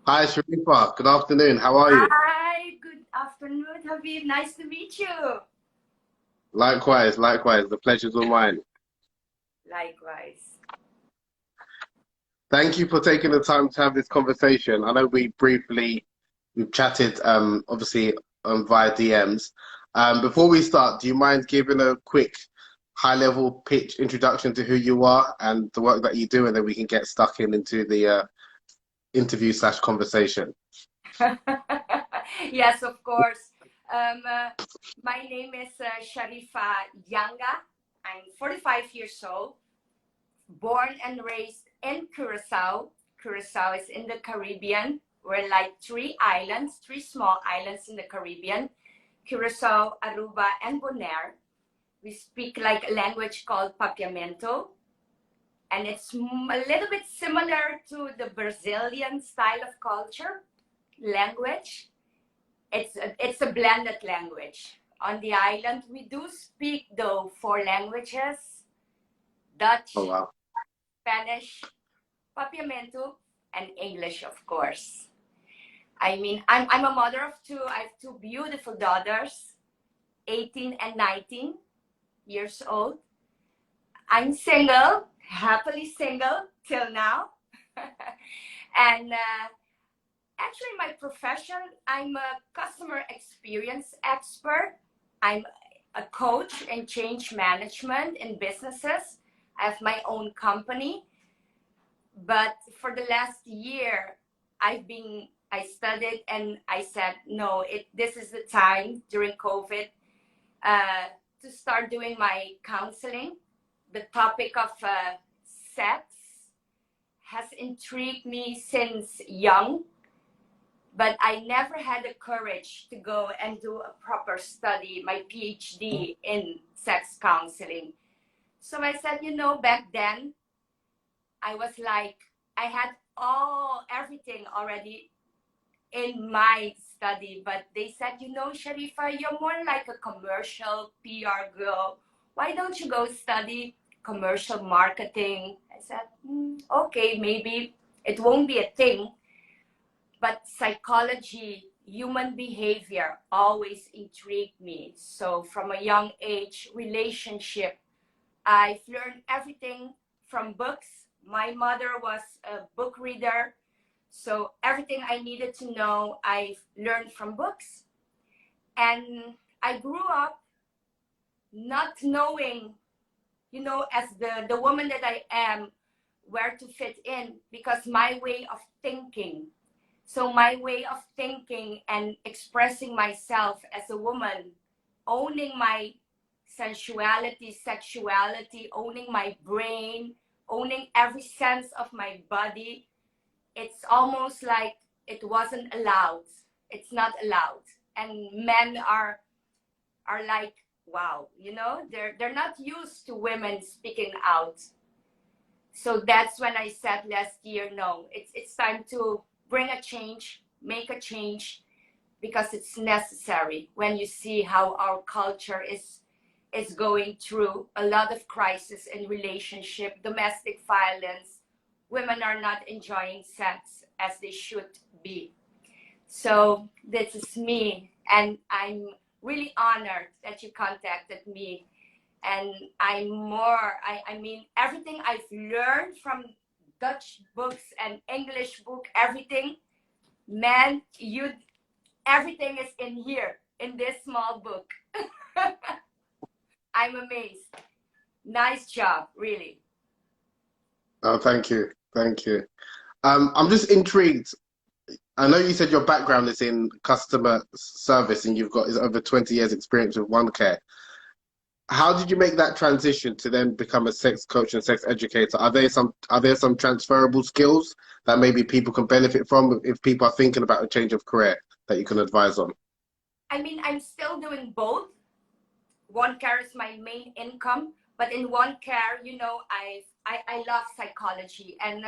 Hi, Sharifa. Good afternoon. How are you? Hi, good afternoon, Habib. Nice to meet you. Likewise, likewise. The pleasure's all mine. Likewise. Thank you for taking the time to have this conversation. I know we've chatted, obviously, via DMs. Before we start, do you mind giving a quick high-level pitch introduction to who you are and the work that you do, and then we can get stuck into the interview slash conversation. Yes, of course. Um, uh, my name is Charifa Janga. I'm 45 years old, born and raised in Curacao. Curacao is in the Caribbean. We're like three small islands in the Caribbean: Curacao, Aruba, and Bonaire. We speak like a language called Papiamento, and it's a little bit similar to the Brazilian style of culture language. It's a blended language. On the island, we do speak though four languages: Oh, Dutch, wow. Spanish, Papiamento, and English, of course. I mean, I'm a mother of two. I have two beautiful daughters, 18 and 19 years old. I'm single, happily single till now. And actually, my profession, I'm a customer experience expert. I'm a coach in change management in businesses. I have my own company. But for the last year, I studied and I said, no, this is the time during COVID uh, to start doing my counseling. The topic of sex has intrigued me since young, but I never had the courage to go and do a proper study, my PhD in sex counseling. So I said, back then I was like, I had everything already in my study, but they said, Sharifa, you're more like a commercial PR girl. Why don't you go study commercial marketing? I said, okay, maybe it won't be a thing, but psychology, human behavior always intrigued me. So from a young age, relationship, I've learned everything from books. My mother was a book reader, so everything I needed to know, I've learned from books. And I grew up not knowing, as the woman that I am, where to fit in, because my way of thinking. So my way of thinking and expressing myself as a woman, owning my sensuality, sexuality, owning my brain, owning every sense of my body, it's almost like it wasn't allowed. It's not allowed. And men are like, wow, they're not used to women speaking out. So that's when I said last year, no, it's time to bring a change, make a change, because it's necessary when you see how our culture is going through a lot of crisis in relationship, domestic violence. Women are not enjoying sex as they should be. So this is me, and I'm really honored that you contacted me. And I mean, everything I've learned from Dutch books and English book, everything, man, everything is in here, in this small book. I'm amazed. Nice job, really. Oh, thank you. Thank you. I'm just intrigued. I know you said your background is in customer service and you've got is over 20 years experience with One Care. How did you make that transition to then become a sex coach and sex educator? Are there some transferable skills that maybe people can benefit from if people are thinking about a change of career that you can advise on? I mean, I'm still doing both. One Care is my main income, but in One Care, I love psychology, and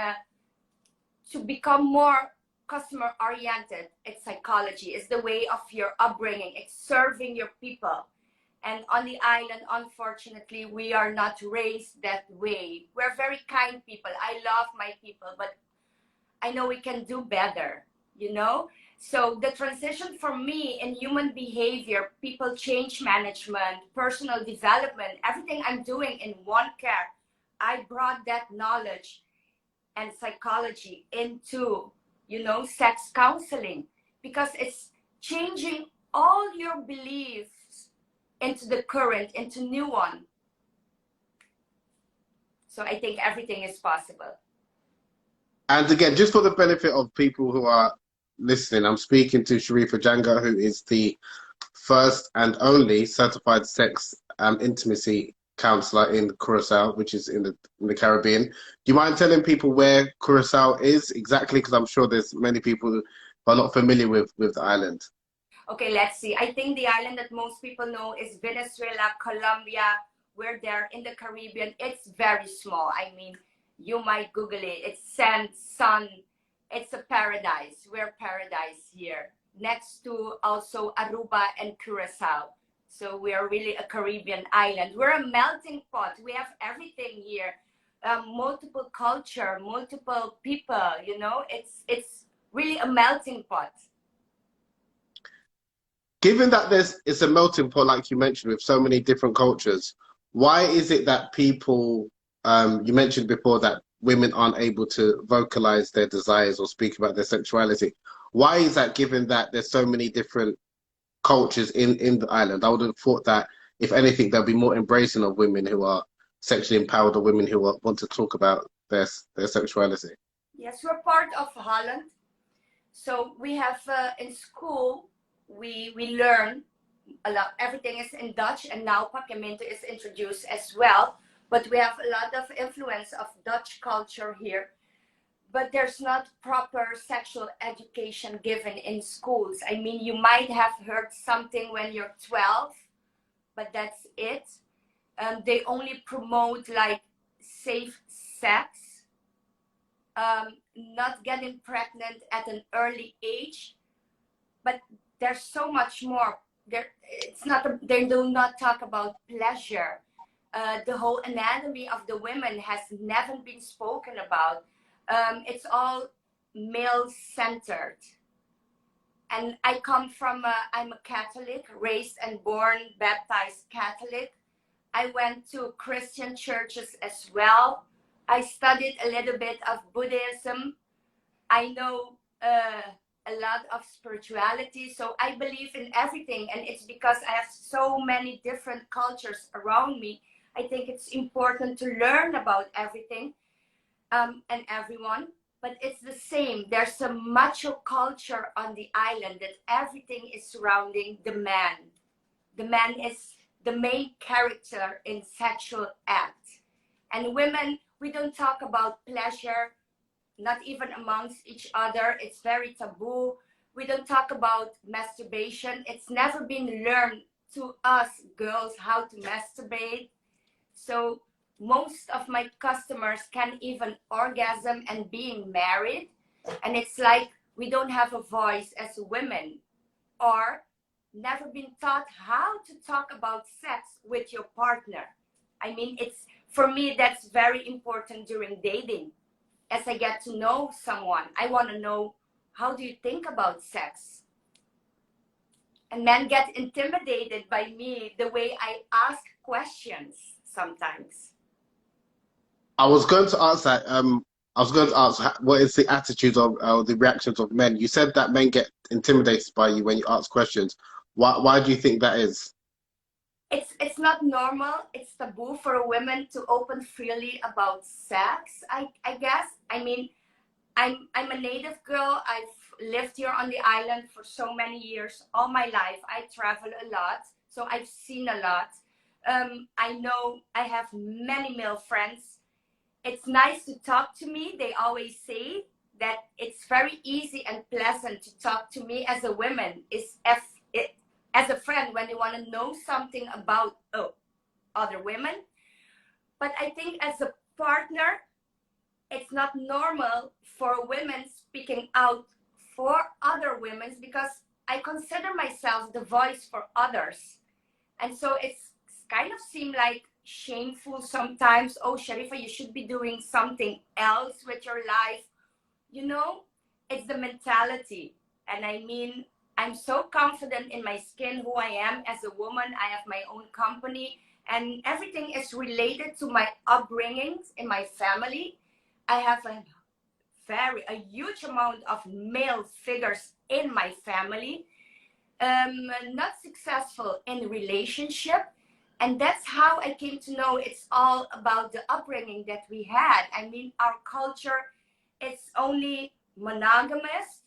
to become more customer oriented, it's psychology. It's the way of your upbringing. It's serving your people. And on the island, unfortunately, we are not raised that way. We're very kind people. I love my people, but I know we can do better. you know? So the transition for me in human behavior, people change management, personal development, everything I'm doing in one care, I brought that knowledge and psychology into, you know, sex counseling, because it's changing all your beliefs into the current, into new one. So I think everything is possible. And again, just for the benefit of people who are listening, I'm speaking to Charifa Janga, who is the first and only certified sex and intimacy counselor in Curacao, which is in the Caribbean. Do you mind telling people where Curacao is exactly? Because I'm sure there's many people who are not familiar with the island. Okay, let's see. I think the island that most people know is Venezuela, Colombia. We're there in the Caribbean. It's very small. I mean, you might Google it. It's sand, sun. It's a paradise. We're paradise here. Next to also Aruba and Curacao. So we are really a Caribbean island. We're a melting pot. We have everything here. Multiple culture, multiple people, you know. It's really a melting pot. Given that it's a melting pot, like you mentioned, with so many different cultures, why is it that people, you mentioned before that women aren't able to vocalize their desires or speak about their sexuality? Why is that, given that there's so many different cultures in the island? I would have thought that, if anything, there'll be more embracing of women who are sexually empowered or women who want to talk about their sexuality. Yes, we're part of Holland. So we have in school, we learn a lot. Everything is in Dutch, and now Papiamento is introduced as well. But we have a lot of influence of Dutch culture here. But there's not proper sexual education given in schools. I mean, you might have heard something when you're 12, but that's it. They only promote like safe sex, not getting pregnant at an early age. But there's so much more. They do not talk about pleasure. The whole anatomy of the women has never been spoken about. It's all male-centered. And I come from, I'm a Catholic, raised and born, baptized Catholic. I went to Christian churches as well. I studied a little bit of Buddhism. I know a lot of spirituality, so I believe in everything, and it's because I have so many different cultures around me. I think it's important to learn about everything and everyone, but it's the same. There's a macho culture on the island that everything is surrounding the man. The man is the main character in sexual act. And women, we don't talk about pleasure, not even amongst each other. It's very taboo. We don't talk about masturbation. It's never been learned to us girls how to masturbate. So most of my customers can't even orgasm and being married. And it's like we don't have a voice as women, or never been taught how to talk about sex with your partner. I mean, it's, for me, that's very important during dating. As I get to know someone, I want to know, how do you think about sex? And men get intimidated by me, the way I ask questions sometimes. I was going to ask that. I was going to ask, what is the attitudes of the reactions of men? You said that men get intimidated by you when you ask questions. Why do you think that is? It's not normal. It's taboo for women to open freely about sex, I guess. I mean, I'm a native girl. I've lived here on the island for so many years. All my life, I travel a lot, so I've seen a lot. I know I have many male friends. It's nice to talk to me. They always say that it's very easy and pleasant to talk to me as a woman. As a friend, when they want to know something about other women. But I think as a partner, it's not normal for women speaking out for other women, because I consider myself the voice for others. And so it's kind of seem like shameful sometimes. Oh, Charifa, you should be doing something else with your life. You know, it's the mentality. And I mean, I'm so confident in my skin, who I am as a woman. I have my own company, and everything is related to my upbringings in my family. I have a huge amount of male figures in my family, not successful in relationship. And that's how I came to know it's all about the upbringing that we had. I mean, our culture, it's only monogamous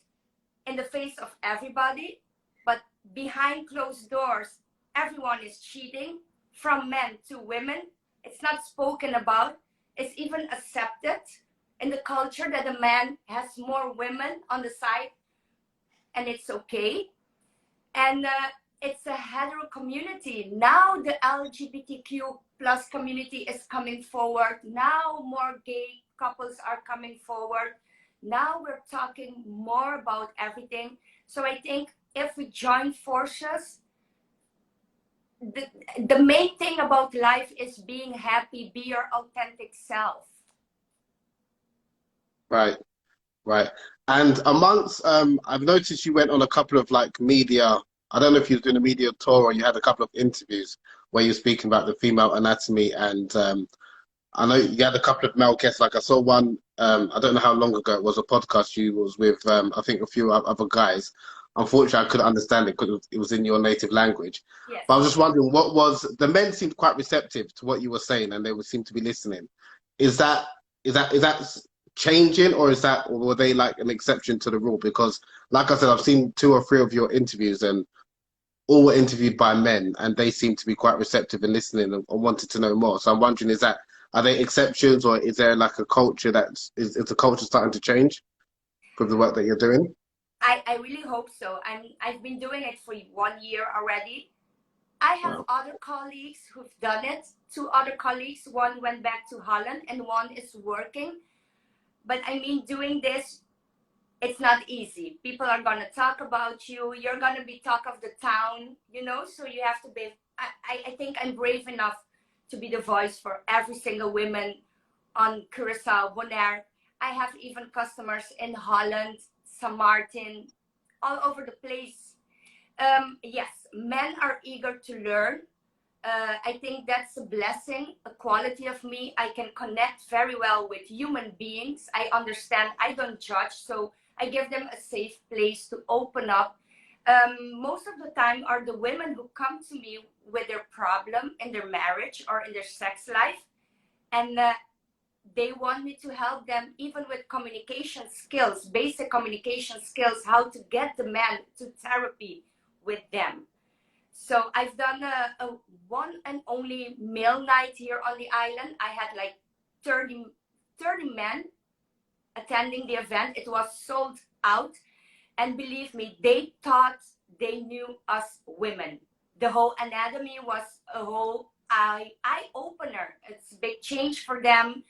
in the face of everybody, but behind closed doors, everyone is cheating, from men to women. It's not spoken about. It's even accepted in the culture that a man has more women on the side, and it's okay. And it's a hetero community. Now the LGBTQ plus community is coming forward. Now more gay couples are coming forward. Now we're talking more about everything. So I think if we join forces, the main thing about life is being happy, be your authentic self. Right, right. And amongst, I've noticed you went on a couple of like media. I don't know if you were doing a media tour or you had a couple of interviews where you're speaking about the female anatomy, and I know you had a couple of male guests. Like I saw one, I don't know how long ago it was, a podcast you was with, I think a few other guys. Unfortunately, I couldn't understand it because it was in your native language. Yes. But I was just wondering, what was the men seemed quite receptive to what you were saying, and they would seem to be listening. Is that is that changing, or is that, or were they like an exception to the rule? Because, like I said, I've seen two or three of your interviews, and all were interviewed by men, and they seem to be quite receptive and listening and wanted to know more. So I'm wondering, is that, are they exceptions, or is there like a culture is the culture starting to change with the work that you're doing? I really hope so. I've been doing it for 1 year already. I have Wow. other colleagues who've done it. Two other colleagues, one went back to Holland and one is working. But I mean, doing this, it's not easy. People are going to talk about you. You're going to be talk of the town, you know? So you have to be, I think I'm brave enough to be the voice for every single woman on Curaçao, Bonaire. I have even customers in Holland, St. Martin, all over the place. Yes, men are eager to learn. I think that's a blessing, a quality of me. I can connect very well with human beings. I understand, I don't judge, so I give them a safe place to open up. Most of the time are the women who come to me with their problem in their marriage or in their sex life. And they want me to help them even with communication skills, basic communication skills, how to get the man to therapy with them. So I've done a one and only male night here on the island. I had like 30 men attending the event. It was sold out. And believe me, they thought they knew us women. The whole anatomy was a whole eye opener. It's a big change for them.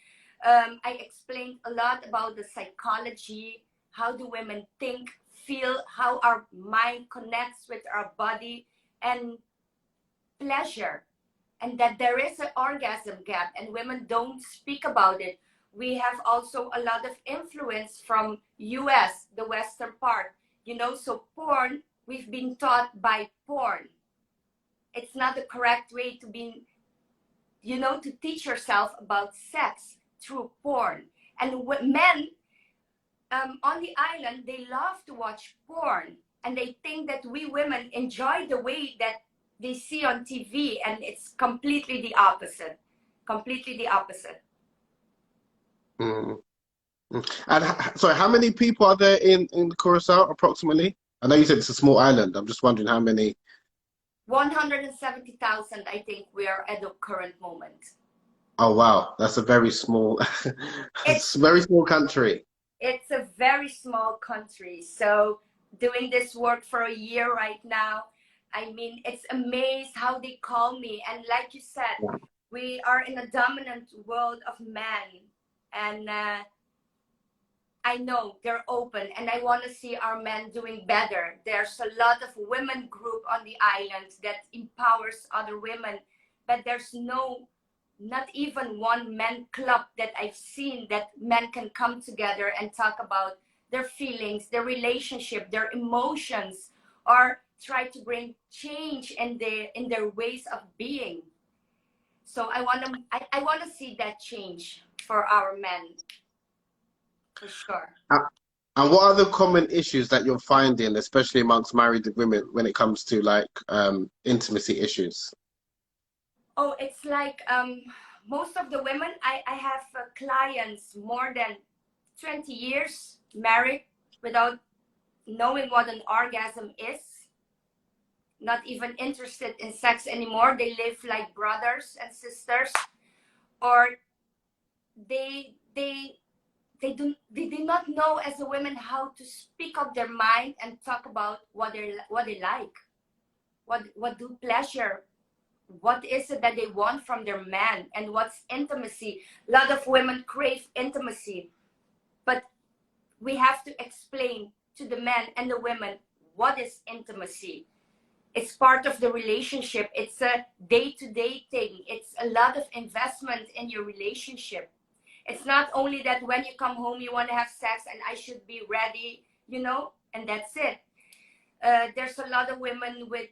I explained a lot about the psychology, how do women think, feel, how our mind connects with our body, and pleasure, and that there is an orgasm gap and women don't speak about it. We have also a lot of influence from US, the western part, you know, so porn, we've been taught by porn. It's not the correct way to be, you know, to teach yourself about sex through porn. And men on the island, they love to watch porn, and they think that we women enjoy the way that they see on TV, and it's completely the opposite. Completely the opposite. Mm. And sorry, how many people are there in Curacao approximately? I know you said it's a small island. I'm just wondering how many. 170,000, I think we are at the current moment. Oh wow, that's a very small, it's It's a very small country. it's a very small country. So doing this work for a year right now, I mean, it's amazed how they call me. And like you said, we are in a dominant world of men, and I know they're open, and I want to see our men doing better. There's a lot of women group on the island that empowers other women, but there's not even one men club that I've seen that men can come together and talk about their feelings, their relationship, their emotions, or try to bring change in their ways of being. So I wanna see that change for our men, for sure. Uh, And what are the common issues that you're finding, especially amongst married women, when it comes to like intimacy issues? Oh, it's like most of the women I have clients more than 20 years married without knowing what an orgasm is, not even interested in sex anymore. They live like brothers and sisters, or they they they do not know as a women how to speak up their mind and talk about what they like, what do pleasure, what is it that they want from their man, and what's intimacy. A lot of women crave intimacy, but we have to explain to the men and the women what is intimacy. It's part of the relationship. It's a day-to-day thing. It's a lot of investment in your relationship. It's not only that when you come home you want to have sex and I should be ready, and that's it. There's a lot of women with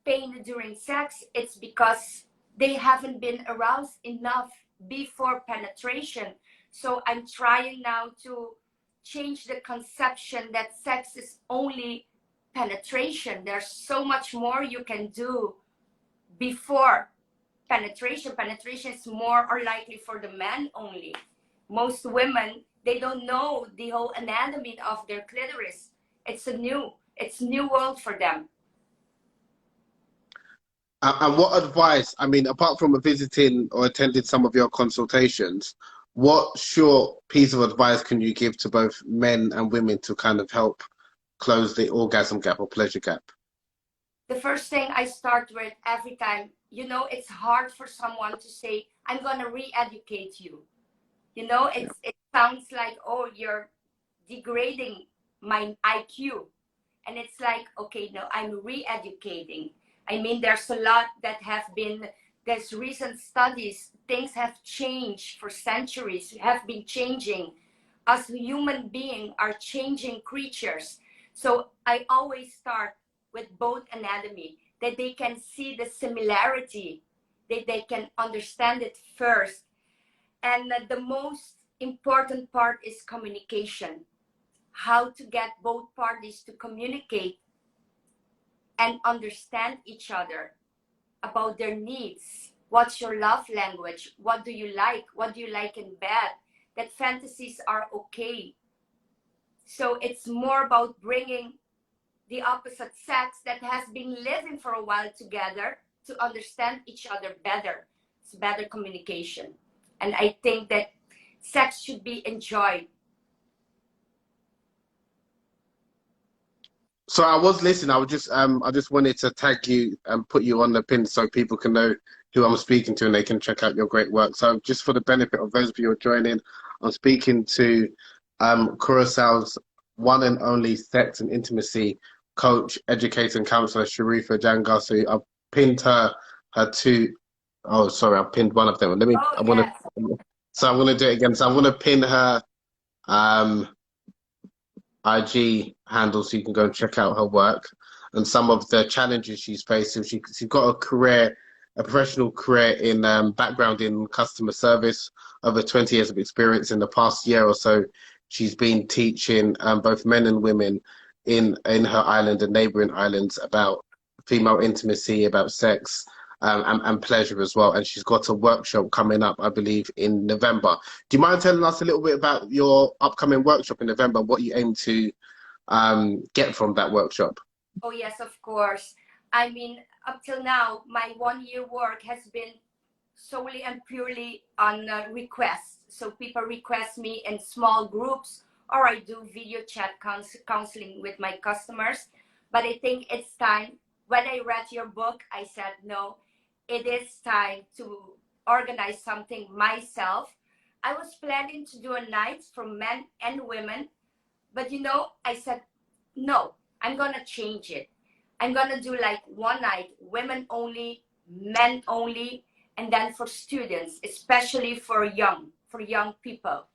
pain during sex. It's because they haven't been aroused enough before penetration. So I'm trying now to change the conception that sex is only penetration. There's so much more you can do before penetration. Penetration is more or likely for the men only. Most women, they don't know the whole anatomy of their clitoris. It's new world for them. And what advice, I mean, apart from visiting or attending some of your consultations, what short piece of advice can you give to both men and women to kind of help close the orgasm gap or pleasure gap? The first thing I start with every time, it's hard for someone to say, I'm going to re-educate you. It sounds like, oh, you're degrading my IQ. And it's like, okay, no, I'm re-educating. I mean, there's a lot that there's recent studies, things have changed for centuries, have been changing. Us human beings are changing creatures. So I always start with both anatomy, that they can see the similarity, that they can understand it first. And the most important part is communication. How to get both parties to communicate and understand each other about their needs. What's your love language? What do you like? What do you like in bed? That fantasies are okay. So it's more about bringing the opposite sex that has been living for a while together to understand each other better. It's better communication. And I think that sex should be enjoyed. So I was listening. I just wanted to tag you and put you on the pin so people can know who I'm speaking to and they can check out your great work. So just for the benefit of those of you who are joining, I'm speaking to Curaçao's one and only sex and intimacy coach, educator, and counselor, Charifa Janga. So I've pinned her two. Oh, sorry, I pinned one of them. Oh, yes. So I'm gonna do it again. So I'm gonna pin her. IG handle so you can go and check out her work and some of the challenges she's faced. So she's got a professional career in background in customer service, over 20 years of experience. In the past year or so, she's been teaching both men and women in her island and neighboring islands about female intimacy, about sex, and pleasure as well. And she's got a workshop coming up, I believe, in November. Do you mind telling us a little bit about your upcoming workshop in November, what you aim to get from that workshop? Oh, yes, of course. I mean, up till now, my 1 year work has been solely and purely on requests. So people request me in small groups, or I do video chat counseling with my customers. But I think it's time. When I read your book, I said, no, it is time to organize something myself. I was planning to do a night for men and women, but I said, no, I'm gonna change it. I'm gonna do like one night, women only, men only, and then for students, especially for young people.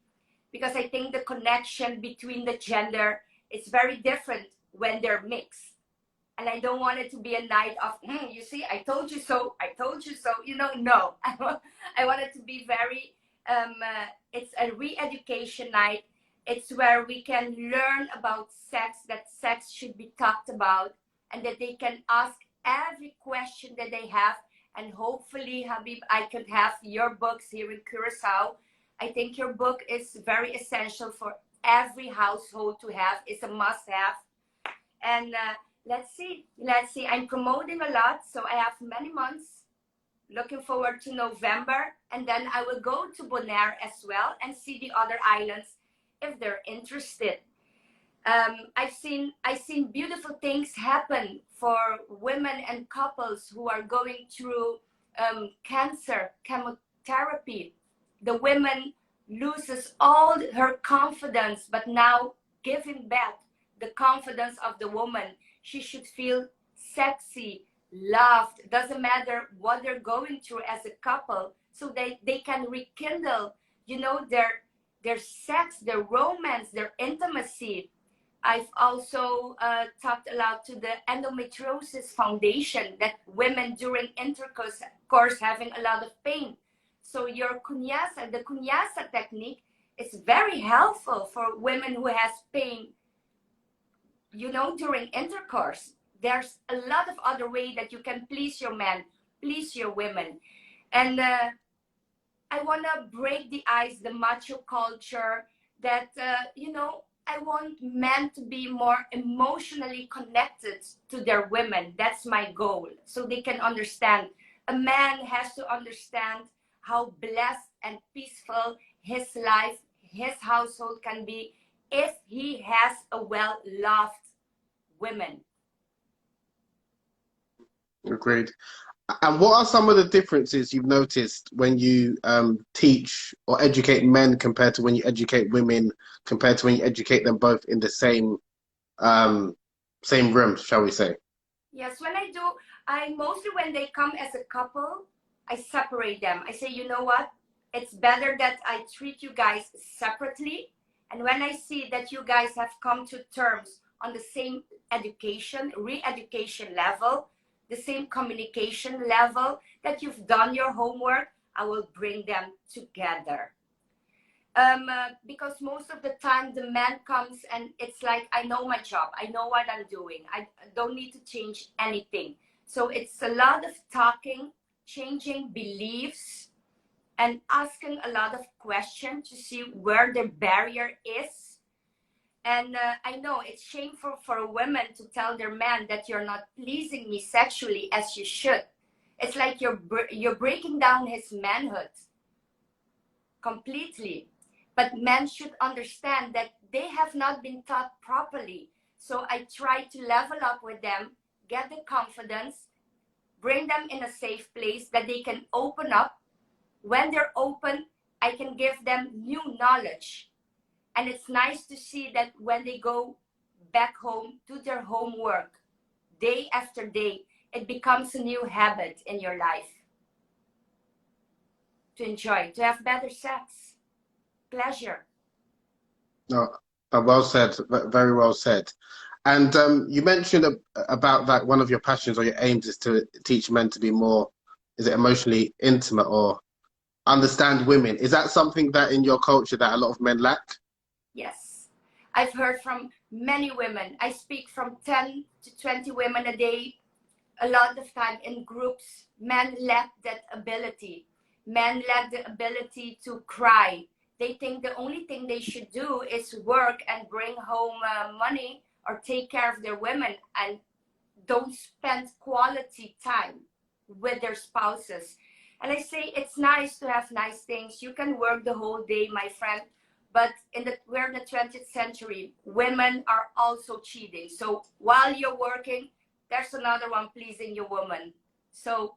because I think the connection between the gender is very different when they're mixed. And I don't want it to be a night of, you see, I told you so, I told you so, you know, no. I want it to be very, it's a re-education night. It's where we can learn about sex, that sex should be talked about, and that they can ask every question that they have. And hopefully, Habeeb, I could have your books here in Curacao. I think your book is very essential for every household to have. It's a must-have. And let's see. I'm promoting a lot, so I have many months. Looking forward to November, and then I will go to Bonaire as well and see the other islands if they're interested. I've seen beautiful things happen for women and couples who are going through cancer, chemotherapy. The woman loses all her confidence, but now giving back the confidence of the woman. She should feel sexy, loved. Doesn't matter what they're going through as a couple, so they can rekindle, you know, their sex, their romance, their intimacy. I've also talked a lot to the Endometriosis Foundation, that women during intercourse having a lot of pain. So your Kunyaza, the Kunyaza technique is very helpful for women who has pain, you know, during intercourse. There's a lot of other ways that you can please your man, please your women. And I want to break the ice, the macho culture that, you know, I want men to be more emotionally connected to their women. That's my goal. So they can understand. A man has to understand how blessed and peaceful his life, his household can be if he has a well-loved woman. Agreed. And what are some of the differences you've noticed when you teach or educate men compared to when you educate women, compared to when you educate them both in the same room, shall we say? Yes, when I mostly, when they come as a couple, I separate them. I say, you know what? It's better that I treat you guys separately. And when I see that you guys have come to terms on the same education, re-education level, the same communication level, that you've done your homework, I will bring them together. Because most of the time the man comes and it's like, I know my job, I know what I'm doing, I don't need to change anything. So it's a lot of talking, changing beliefs, and asking a lot of questions to see where the barrier is. And I know it's shameful for a woman to tell their man that you're not pleasing me sexually as you should. It's like you're breaking down his manhood completely. But men should understand that they have not been taught properly. So I try to level up with them, get the confidence, bring them in a safe place that they can open up. When they're open, I can give them new knowledge. And it's nice to see that when they go back home, do their homework, day after day, it becomes a new habit in your life. To enjoy, to have better sex, pleasure. No, well said, very well said. And you mentioned about that one of your passions or your aims is to teach men to be more, is it emotionally intimate or understand women? Is that something that in your culture that a lot of men lack? Yes. I've heard from many women. I speak from 10 to 20 women a day. A lot of time in groups, men lack that ability. Men lack the ability to cry. They think the only thing they should do is work and bring home money or take care of their women, and don't spend quality time with their spouses. And I say it's nice to have nice things. You can work the whole day, my friend, but we're in the 20th century. Women are also cheating. So while you're working, there's another one pleasing your woman. So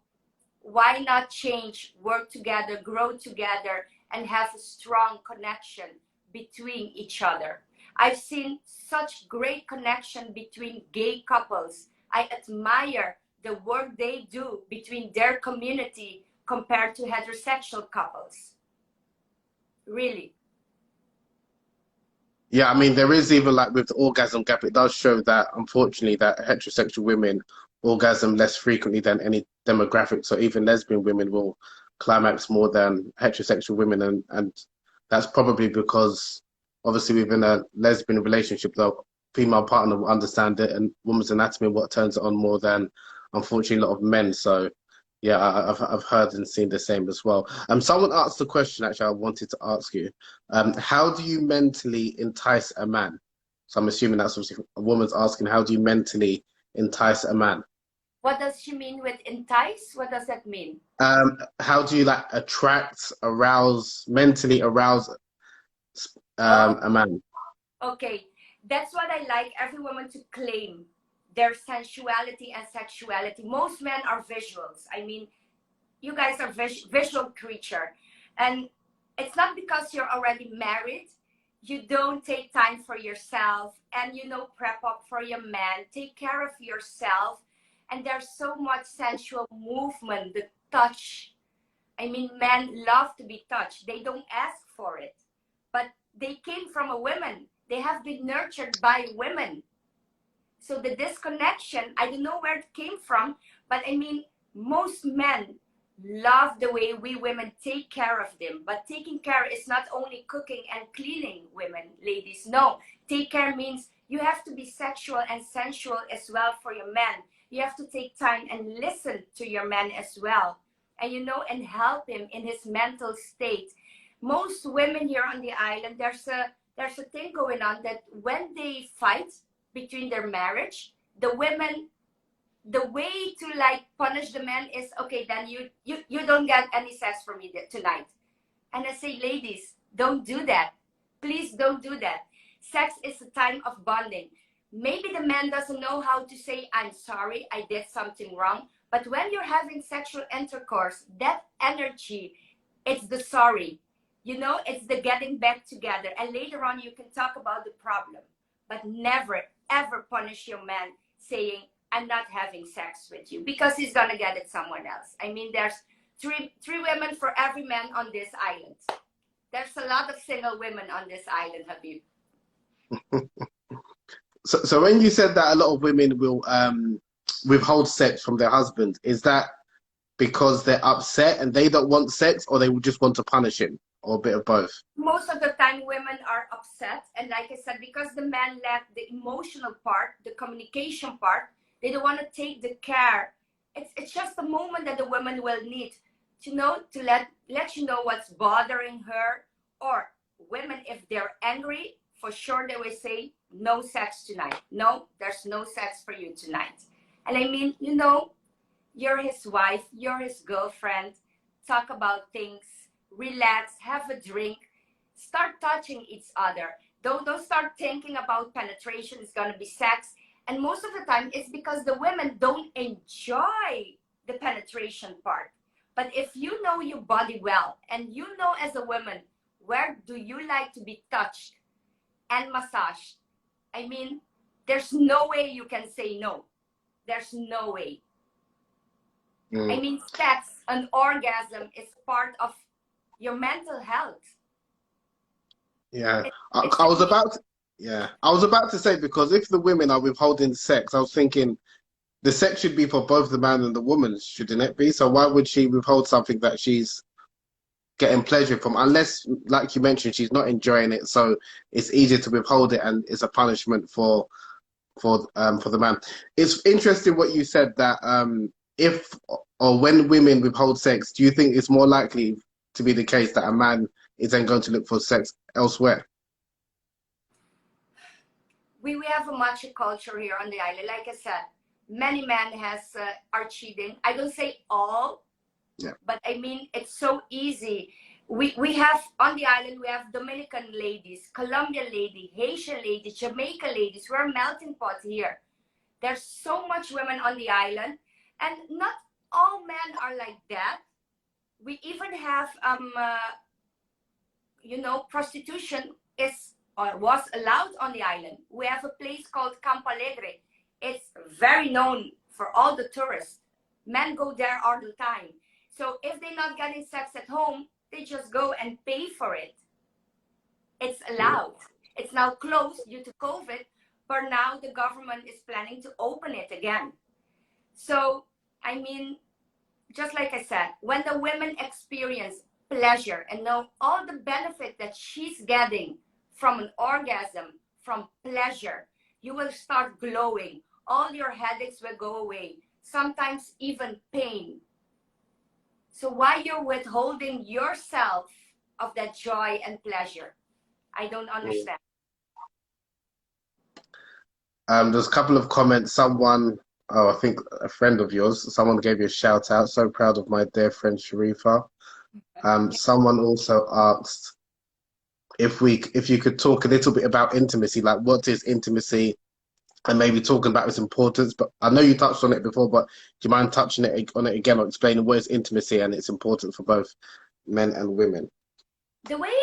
why not change, work together, grow together, and have a strong connection between each other? I've seen such great connection between gay couples. I admire the work they do between their community compared to heterosexual couples. Really. Yeah, I mean, there is even like with the orgasm gap, it does show that unfortunately that heterosexual women orgasm less frequently than any demographic. So even lesbian women will climax more than heterosexual women, and that's probably because obviously within a lesbian relationship, the female partner will understand it and woman's anatomy and what turns it on more than unfortunately a lot of men. So yeah, I've heard and seen the same as well. Someone asked the question actually I wanted to ask you. How do you mentally entice a man? So I'm assuming that's obviously a woman's asking, how do you mentally entice a man? What does she mean with entice? What does that mean? How do you like attract, arouse, mentally arouse Oh, a man? okay. That's what I like every woman to claim their sensuality and sexuality. Most men are visuals. I mean, you guys are visual creature, and it's not because you're already married you don't take time for yourself and prep up for your man, take care of yourself. And there's so much sensual movement, the touch. I mean, men love to be touched, they don't ask for it, but they came from a woman, they have been nurtured by women. So the disconnection, I don't know where it came from, but I mean, most men love the way we women take care of them. But taking care is not only cooking and cleaning, women, ladies. No, take care means you have to be sexual and sensual as well for your man. You have to take time and listen to your man as well. And and help him in his mental state. Most women here on the island, there's a thing going on that when they fight between their marriage, the women, the way to like punish the man is, okay, then you don't get any sex from me tonight. And I say, ladies, don't do that. Please don't do that. Sex is a time of bonding. Maybe the man doesn't know how to say, I'm sorry, I did something wrong. But when you're having sexual intercourse, that energy, it's the sorry. It's the getting back together. And later on, you can talk about the problem. But never, ever punish your man saying, I'm not having sex with you, because he's going to get it someone else. I mean, there's three women for every man on this island. There's a lot of single women on this island, Habeeb. So when you said that a lot of women will withhold sex from their husband, is that because they're upset and they don't want sex, or they just want to punish him, or a bit of both? Most of the time, women are upset. And like I said, because the man lacked the emotional part, the communication part, they don't want to take the care. It's just a moment that the woman will need to let you know what's bothering her. Or women, if they're angry, for sure they will say, no sex tonight. No, there's no sex for you tonight. And I mean, you're his wife, you're his girlfriend. Talk about things, relax, have a drink, start touching each other. Don't start thinking about penetration. It's gonna be sex. And most of the time, it's because the women don't enjoy the penetration part. But if you know your body well, and as a woman, where do you like to be touched and massaged? I mean, there's no way you can say no. There's no way. I Mm. mean, sex, an orgasm is part of your mental health. Yeah, It's I a was need. about to, yeah, I was about to say, because if the women are withholding sex, I was thinking the sex should be for both the man and the woman, shouldn't it be? So why would she withhold something that she's getting pleasure from, unless, like you mentioned, she's not enjoying it, so it's easier to withhold it, and it's a punishment for the man. It's interesting what you said that if or when women withhold sex, do you think it's more likely to be the case that a man is then going to look for sex elsewhere? We have a macho culture here on the island. Like I said, many men are cheating. I don't say all, Yeah. but I mean, it's so easy. We have on the island, we have Dominican ladies, Colombian lady, Haitian ladies, Jamaica ladies. We're a melting pot here. There's so much women on the island, and not all men are like that. We even have prostitution is or was allowed on the island. We have a place called Campo Alegre. It's very known for all the tourists. Men go there all the time. So if they're not getting sex at home, they just go and pay for it. It's allowed. It's now closed due to COVID, but now the government is planning to open it again. So, I mean, just like I said, when the women experience pleasure and know all the benefit that she's getting from an orgasm, from pleasure, you will start glowing. All your headaches will go away, sometimes even pain. So why you're withholding yourself of that joy and pleasure? I don't understand. There's a couple of comments. Someone, oh, I think a friend of yours, someone gave you a shout out. So proud of my dear friend Charifa. Someone also asked if you could talk a little bit about intimacy, like what is intimacy, and maybe talking about its importance. But I know you touched on it before, but do you mind touching on it again or explaining what is intimacy and its importance for both men and women? The way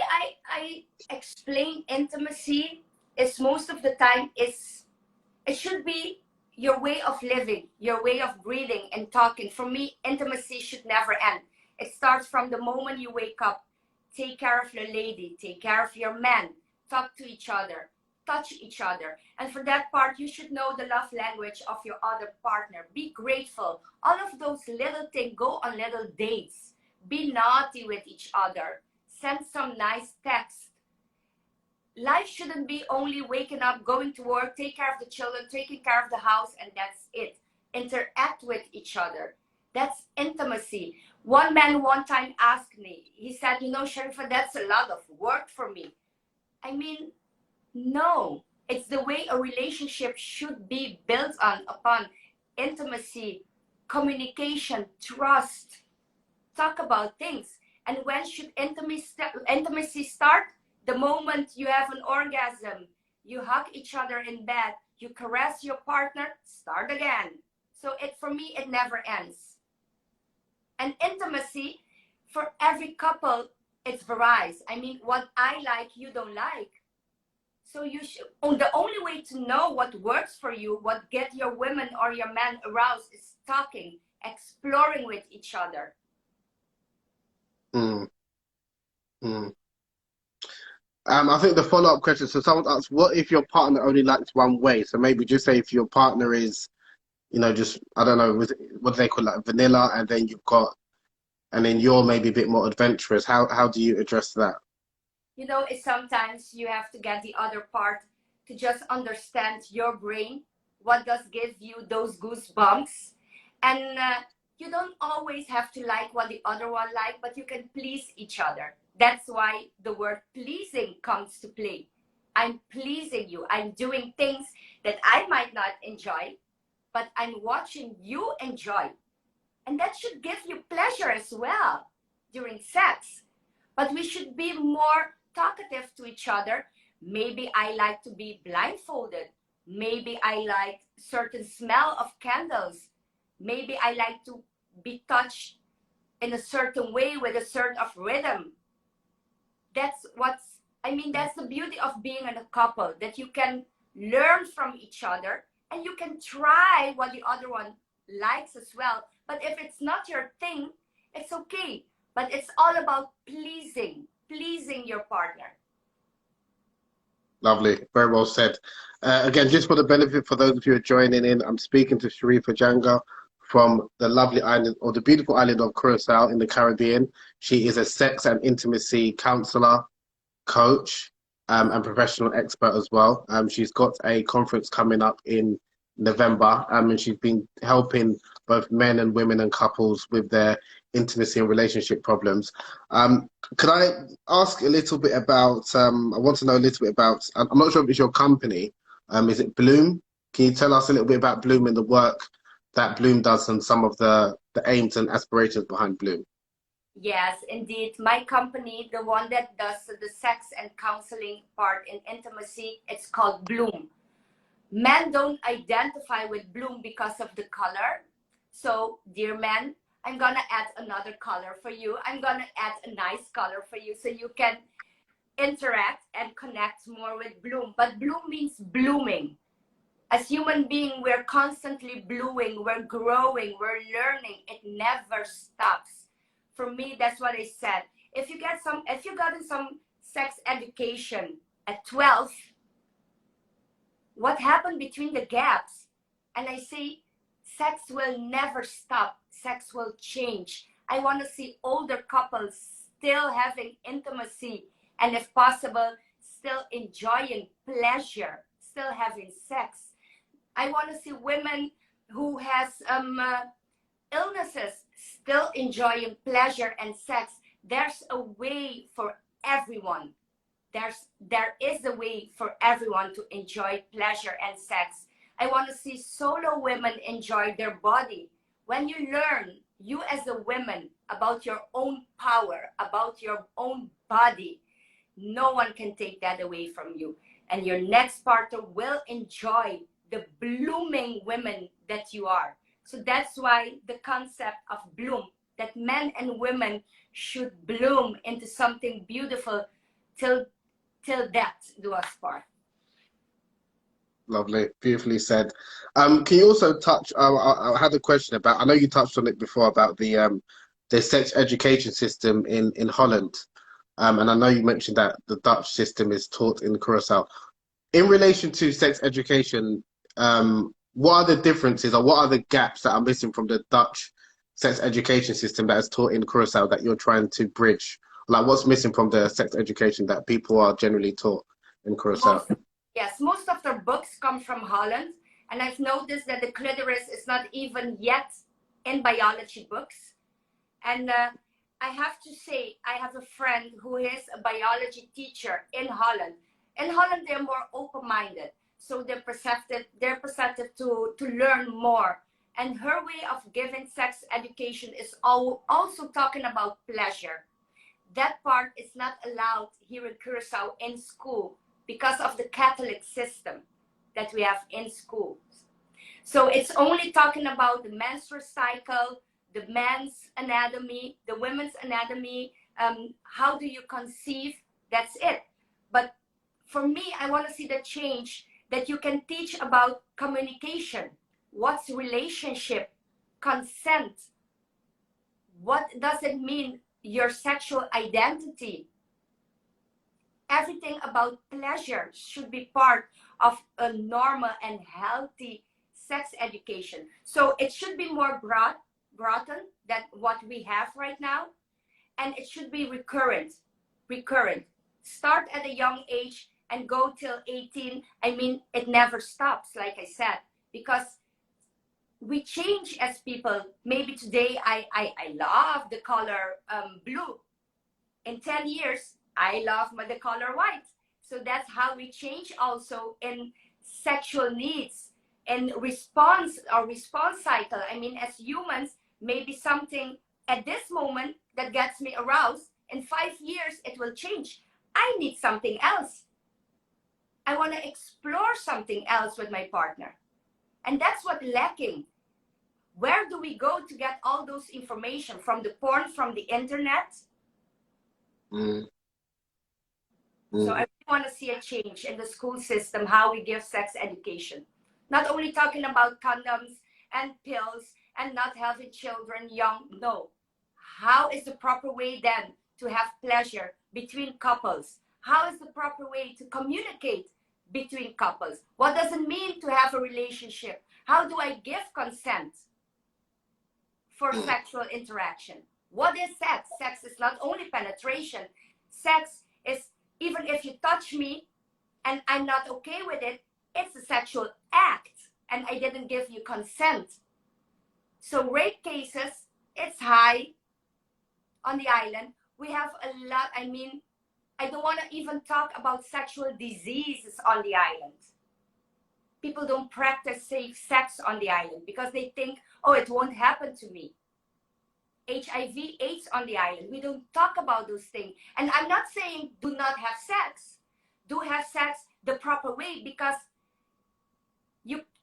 I explain intimacy is most of the time it should be your way of living, your way of breathing and talking. For me, intimacy should never end. It starts from the moment you wake up. Take care of your lady, take care of your man, talk to each other, touch each other. And for that part, you should know the love language of your other partner. Be grateful. All of those little things, go on little dates. Be naughty with each other. Send some nice text. Life shouldn't be only waking up, going to work, take care of the children, taking care of the house, and that's it. Interact with each other. That's intimacy. One man one time asked me, he said, you know, Charifa, that's a lot of work for me. I mean, no. It's the way a relationship should be built upon intimacy, communication, trust. Talk about things. And when should intimacy start? The moment you have an orgasm, you hug each other in bed, you caress your partner, start again. So for me, it never ends. And intimacy, for every couple, it varies. I mean, what I like, you don't like. So you should, the only way to know what works for you, what get your women or your man aroused is talking, exploring with each other. Mm, mm. I think the follow-up question, so someone asked, what if your partner only likes one way? So maybe just say if your partner is, you know, just, I don't know, what do they call it, like vanilla, and then and then you're maybe a bit more adventurous. How do you address that? You know, it's sometimes you have to get the other part to just understand your brain, what does give you those goosebumps. And you don't always have to like what the other one like, but you can please each other. That's why the word pleasing comes to play. I'm pleasing you. I'm doing things that I might not enjoy, but I'm watching you enjoy. And that should give you pleasure as well during sex. But we should be more talkative to each other. Maybe I like to be blindfolded. Maybe I like certain smell of candles. Maybe I like to be touched in a certain way with a certain of rhythm. That's the beauty of being in a couple, that you can learn from each other and you can try what the other one likes as well. But if it's not your thing, it's okay. But it's all about pleasing your partner. Lovely, very well said. Again, just for the benefit for those of you who are joining in, I'm speaking to Charifa Janga from the lovely island, or the beautiful island of Curaçao in the Caribbean. She is a sex and intimacy counselor, coach, and professional expert as well. She's got a conference coming up in November, and she's been helping both men and women and couples with their intimacy and relationship problems. Could I ask a little bit about, I want to know a little bit about, I'm not sure if it's your company, is it Bloom? Can you tell us a little bit about Bloom and the work that Bloom does and some of the aims and aspirations behind Bloom? Yes, indeed. My company, the one that does the sex and counseling part in intimacy, it's called Bloom. Men don't identify with Bloom because of the color. So, dear men, I'm gonna add another color for you. I'm gonna add a nice color for you so you can interact and connect more with Bloom. But Bloom means blooming. As human beings, we're constantly blooming, we're growing, we're learning. It never stops. For me, that's what I said. If you gotten some sex education at 12, what happened between the gaps. And I say, sex will never stop. Sex will change. I want to see older couples still having intimacy, and if possible, still enjoying pleasure, still having sex. I want to see women who has illnesses still enjoying pleasure and sex. There's a way for everyone. There is a way for everyone to enjoy pleasure and sex. I want to see solo women enjoy their body. When you learn, you as a woman, about your own power, about your own body, no one can take that away from you. And your next partner will enjoy the blooming women that you are. So that's why the concept of bloom, that men and women should bloom into something beautiful till death do us part. Lovely, beautifully said. Can you also touch? I had a question about. I know you touched on it before about the sex education system in Holland, and I know you mentioned that the Dutch system is taught in Curaçao. In relation to sex education, what are the differences or what are the gaps that are missing from the Dutch sex education system that is taught in Curaçao that you're trying to bridge? Like, what's missing from the sex education that people are generally taught in Curaçao? Yes, most of their books come from Holland, and I've noticed that the clitoris is not even yet in biology books. And I have to say, I have a friend who is a biology teacher in Holland. In Holland, they're more open-minded, so they're perceptive to learn more. And her way of giving sex education is also talking about pleasure. That part is not allowed here in Curacao in school because of the Catholic system that we have in schools. So it's only talking about the menstrual cycle, the man's anatomy, the women's anatomy, how do you conceive, that's it. But for me, I want to see the change that you can teach about communication. What's relationship? Consent. What does it mean? Your sexual identity. Everything about pleasure should be part of a normal and healthy sex education. So it should be more broadened than what we have right now. And it should be recurrent. Start at a young age and go till 18. I mean, it never stops, like I said, because we change as people. Maybe today I love the color blue. In 10 years, I love the color white. So that's how we change also in sexual needs and response cycle. I mean, as humans, maybe something at this moment that gets me aroused, in 5 years, it will change. I need something else. I want to explore something else with my partner. And that's what lacking. Where do we go to get all those information? From the porn, from the internet? So I really want to see a change in the school system, how we give sex education. Not only talking about condoms and pills and not having children young. No. How is the proper way then to have pleasure between couples? How is the proper way to communicate between couples? What does it mean to have a relationship? How do I give consent for sexual interaction? What is sex? Sex is not only penetration. Sex is, even if you touch me and I'm not okay with it, it's a sexual act and I didn't give you consent. So rape cases, it's high on the island. We have a lot. I mean, I don't want to even talk about sexual diseases on the island. People don't practice safe sex on the island because they think, oh, it won't happen to me. HIV, AIDS on the island. We don't talk about those things. And I'm not saying do not have sex. Do have sex the proper way, because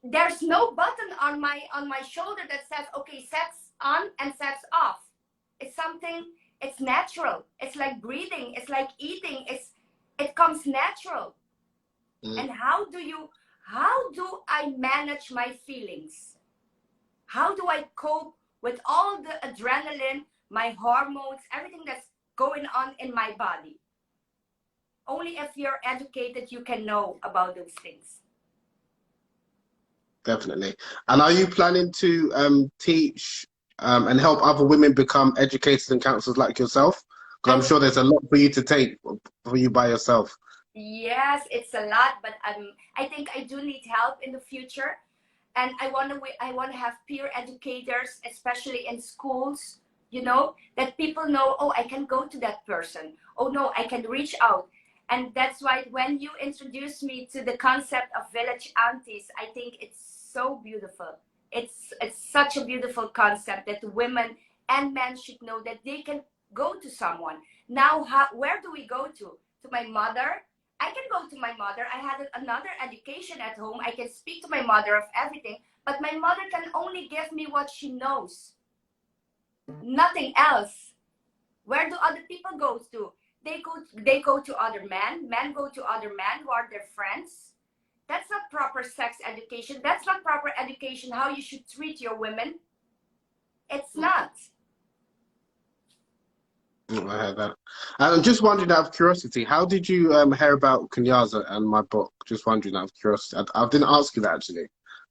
there's no button on my shoulder that says, okay, sex on and sex off. It's something, it's natural. It's like breathing. It's like eating. It comes natural. And how do I manage my feelings? How do I cope with all the adrenaline, my hormones, everything that's going on in my body? Only if you're educated, you can know about those things. definitely. And are you planning to teach and help other women become educators and counselors like yourself? Because I I'm would, sure there's a lot for you to take for you by yourself. yes, it's a lot, but I think I do need help in the future. And I want to have peer educators, especially in schools, that people know, oh, I can go to that person. Oh no, I can reach out. And that's why when you introduce me to the concept of village aunties, I think it's so beautiful. It's such a beautiful concept that women and men should know that they can go to someone. Now, where do we go to? To my mother? I can go to my mother. I had another education at home. I can speak to my mother of everything, but my mother can only give me what she knows, nothing else. Where do other people go to? They go to other men. Men go to other men who are their friends. That's not proper sex education. That's not proper education how you should treat your women. It's not. I heard that. And I'm just wondering out of curiosity, how did you hear about Kunyaza and my book? Just wondering out of curiosity. I didn't ask you that actually.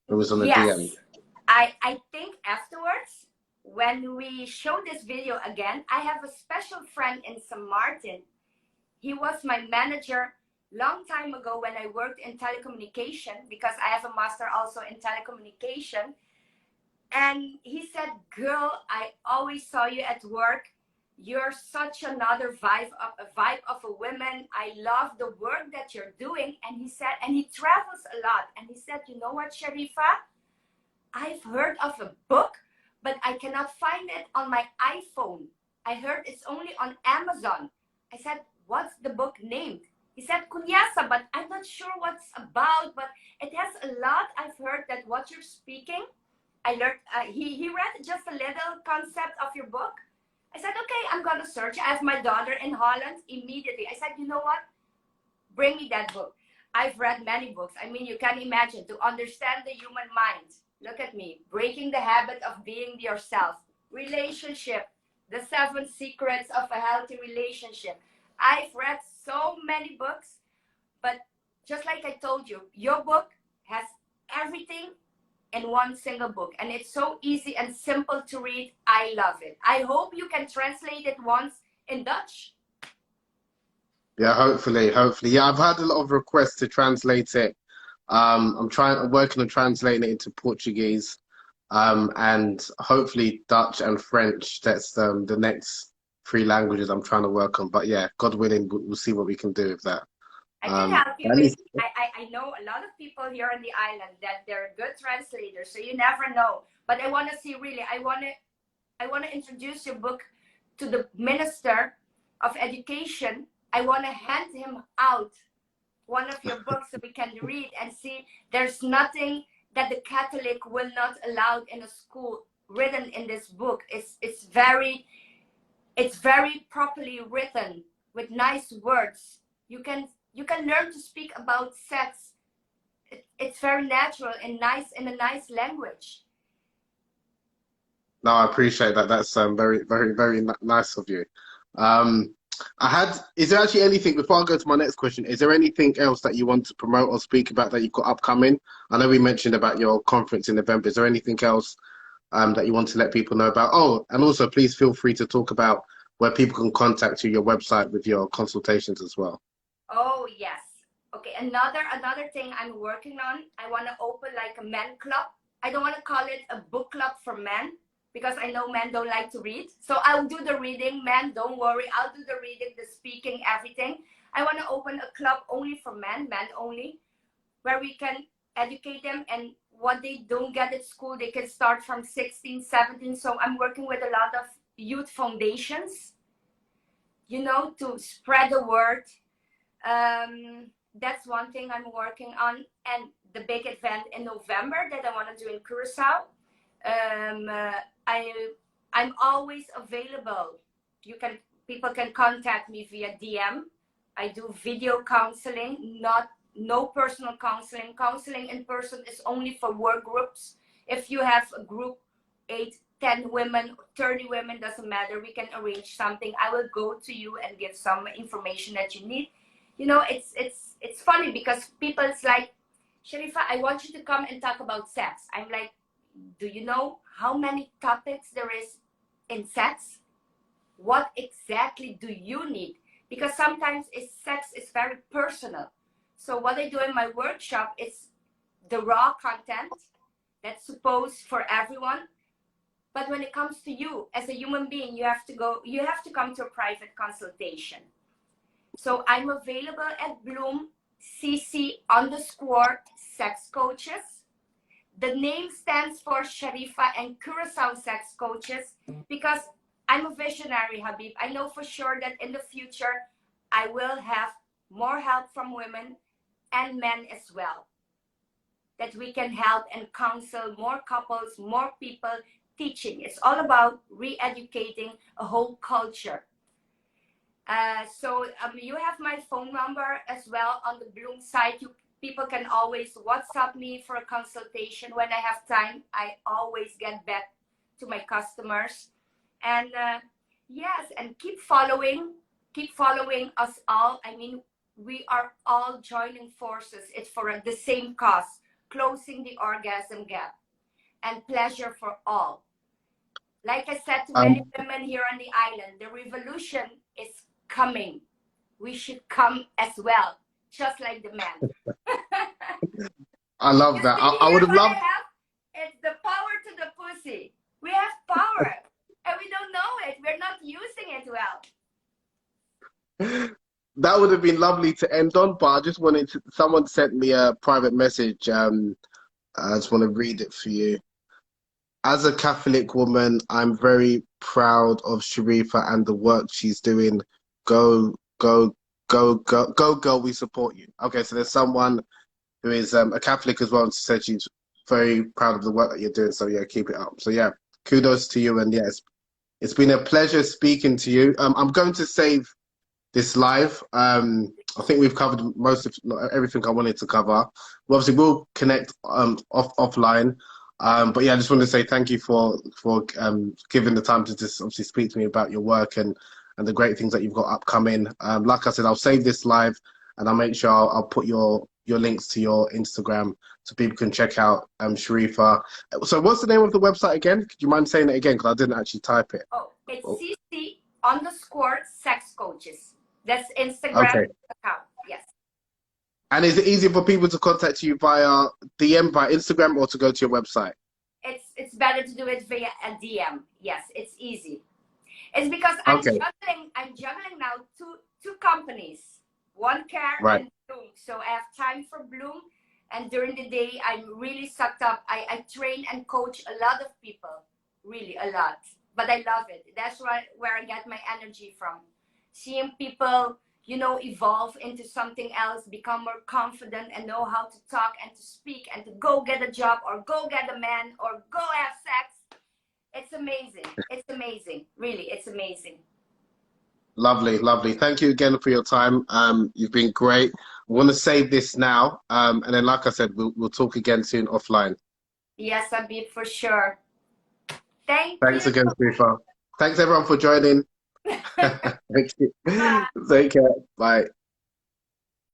It was on a DM. Yes. I think afterwards, when we show this video again, I have a special friend in St. Martin. He was my manager long time ago when I worked in telecommunication, because I have a master also in telecommunication. And he said, girl, I always saw you at work. You're such another vibe of a woman. I love the work that you're doing. And he said, and he travels a lot. And he said, you know what, Charifa? I've heard of a book, but I cannot find it on my iPhone. I heard it's only on Amazon. I said, what's the book named? He said, Kunyaza, but I'm not sure what's about, but it has a lot. I've heard that what you're speaking, I learned, he read just a little concept of your book. I said, okay, I'm going to search. I have my daughter in Holland immediately. I said, you know what? Bring me that book. I've read many books. I mean, you can imagine, to understand the human mind. Look at me, breaking the habit of being yourself. Relationship, the 7 secrets of a healthy relationship. I've read so many books, but just like I told you, your book has everything in one single book. And it's so easy and simple to read. I love it. I hope you can translate it once in Dutch. Yeah, hopefully, hopefully. Yeah, I've had a lot of requests to translate it. I'm working on translating it into Portuguese, and hopefully Dutch and French. That's the next 3 languages I'm trying to work on. But yeah, God willing, we'll see what we can do with that. I can help you At with, least, I know a lot of people here on the island that they're good translators, so you never know. But I want to see really, I want to introduce your book to the Minister of Education. I want to hand him out one of your books so we can read and see there's nothing that the Catholic will not allow in a school written in this book. It's very properly written with nice words. You can learn to speak about sex. It's very natural and nice, in a nice language. no, I appreciate that. That's very, very, very nice of you. Um, is there actually anything, before I go to my next question, is there anything else that you want to promote or speak about that you've got upcoming? I know we mentioned about your conference in November. Is there anything else that you want to let people know about? Oh, and also please feel free to talk about where people can contact you, your website with your consultations as well. Oh yes. Okay, another thing I'm working on. I want to open like a men club. I don't want to call it a book club for men, because I know men don't like to read. So I'll do the reading. Men, don't worry. I'll do the reading, the speaking, everything. I want to open a club only for men only, where we can educate them, and what they don't get at school, they can start from 16, 17. So I'm working with a lot of youth foundations, to spread the word. That's one thing I'm working on. And the big event in November that I want to do in Curacao. Um, uh, I'm always available. People can contact me via DM. I do video counseling, no personal counseling. Counseling in person is only for work groups. If you have a group, 8, 10 women, 30 women, doesn't matter. We can arrange something. I will go to you and give some information that you need. It's funny because people, it's like, Sharifa, I want you to come and talk about sex. I'm like, do you know how many topics there is in sex? What exactly do you need? Because sometimes sex is very personal. So what I do in my workshop is the raw content that's supposed for everyone. But when it comes to you as a human being, you have to come to a private consultation. So I'm available at Bloom CC _sex coaches. The name stands for Charifa and Curaçao sex coaches because I'm a visionary, Habeeb. I know for sure that in the future, I will have more help from women and men as well. That we can help and counsel more couples, more people, teaching. It's all about re-educating a whole culture. So you have my phone number as well on the Bloom site. People can always WhatsApp me for a consultation when I have time. I always get back to my customers. And yes, and keep following us all. I mean, we are all joining forces. It's for the same cause, closing the orgasm gap and pleasure for all. Like I said to many women here on the island, the revolution is coming. We should come as well, just like the men. I love You that. see I here would have what I loved. have? It's the power to the pussy. We have power, and we don't know it. We're not using it well. That would have been lovely to end on, but I just wanted to. Someone sent me a private message. I just want to read it for you. As a Catholic woman, I'm very proud of Charifa and the work she's doing. Go, go, go, girl. We support you. Okay, so there's someone who is a Catholic as well, and she said she's very proud of the work that you're doing. So yeah, keep it up. So yeah, kudos to you, and yes, it's been a pleasure speaking to you. I'm going to save this live. I think we've covered most of not everything I wanted to cover. Obviously, we'll connect offline. But yeah, I just want to say thank you for giving the time to just obviously speak to me about your work and the great things that you've got upcoming. Like I said, I'll save this live and I'll make sure I'll put your links to your Instagram so people can check out Charifa. So what's the name of the website again? Could you mind saying it again? Because I didn't actually type it. Oh, it's CC _sex coaches. That's Instagram Okay. account. Yes. And is it easier for people to contact you via DM, via Instagram, or to go to your website? It's better to do it via a DM. Yes, it's easy. It's because Okay, I'm juggling now two companies, One Care right. and Bloom. So I have time for Bloom, and during the day I'm really sucked up. I train and coach a lot of people, really a lot. But I love it. That's where I get my energy from. Seeing people, evolve into something else, become more confident and know how to talk and to speak and to go get a job or go get a man or go have sex. It's amazing. It's amazing. Really, it's amazing. Lovely, lovely. Thank you again for your time. You've been great. I want to save this now. And then, like I said, we'll talk again soon offline. Yes, Abib, for sure. Thank Thanks you. again, Sharifa. Thanks everyone for joining. Thank you. Bye. Take care. Bye.